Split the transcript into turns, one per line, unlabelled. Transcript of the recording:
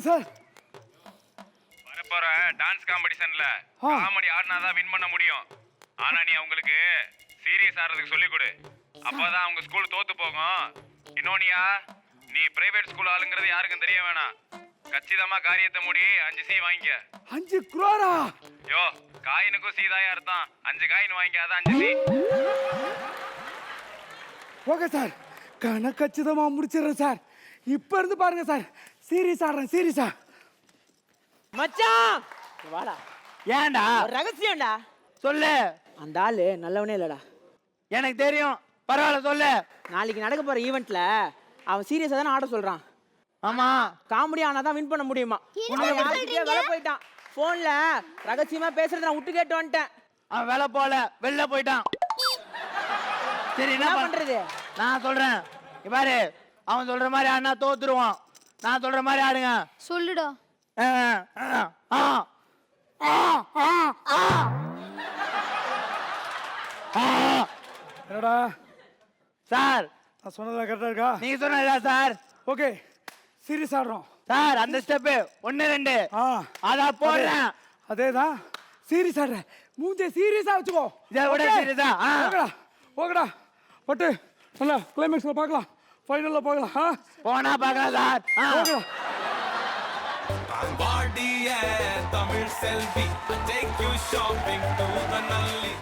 Sir.
வரப்போற dance காம்படிஷன்ல comedy ஆடினாதான் win பண்ண முடியும். ஆனா நீ அவங்களுக்கு சீரியஸ் ஆடுறதுக்கு சொல்லிக் கொடு. அப்பதான் அவங்க ஸ்கூல் தோத்து போகும். இன்னொன்னியா, நீ பிரைவேட் ஸ்கூல் ஆளுங்கிறது யாருக்கும் தெரிய வேணாம். கச்சிதமா காரியத்தை முடி. 5 சி வாங்கிக்க.
5 crore?
யோ, காயினுக்கும் சீதாயா அர்த்தம். 5 காயின் வாங்கிக்க, அதான் 5 சி.
ஓகே சார், கணக்கச்சிதமா முடிச்சிடுறேன் சார். இப்ப இருந்து பாருங்க சார், சீரியஸ் ஆடுறேன், சீரியஸா.
மச்சான் வாடா.
ஏன்டா?
ஒரு ரகசியம்டா.
சொல்லு.
அந்த ஆளு நல்லவனே இல்லடா.
எனக்கு தெரியும், பரவாயில்ல சொல்லு.
நாளைக்கு நடக்க போற ஈவெண்ட்ல அவன் சீரியஸா தானே ஆட சொல்றான்.
ஆமா,
காமெடி ஆனாதான் வின் பண்ண முடியுமா. வேலை போயிட்டான். போன்ல ரகசியமா பேசுறத நான் விட்டு கேட்டு வந்துட்டேன்.
அவன் வேலை போல, வெளில போயிட்டான். சரி, என்ன
பண்றது?
நான் சொல்றேன். பாரு, அவன் சொல்ற மாதிரி ஆடினா தோத்துருவான். நான் சொல்ற மாதிரி ஆடுங்க.
சொல்லுடா.
என்னடா
சார்,
நான் சொன்னதெல்லாம் கரெக்டா இருக்கா?
நீங்க சொன்னதா சார்?
ஓகே, சீரியஸ் ஆடுறோம்
சார். அந்த ஸ்டெப் 1 2 அதான் போடுறேன்.
அதேதான், சீரியஸ் ஆடுறேன். மூஞ்சே சீரியஸா வச்சுக்கோ.
இதை விட சீரியஸா?
ஓகேடா, ஓகேடா. பட்டு நல்லா கிளைமேக்ஸ்ல பார்க்கலாம், ஃபைனல்ல பார்க்கலாம்.
போனா பார்க்கலாம் சார்.
ஓகேடா.
Tamil Selvi, I take you shopping to the Nalli.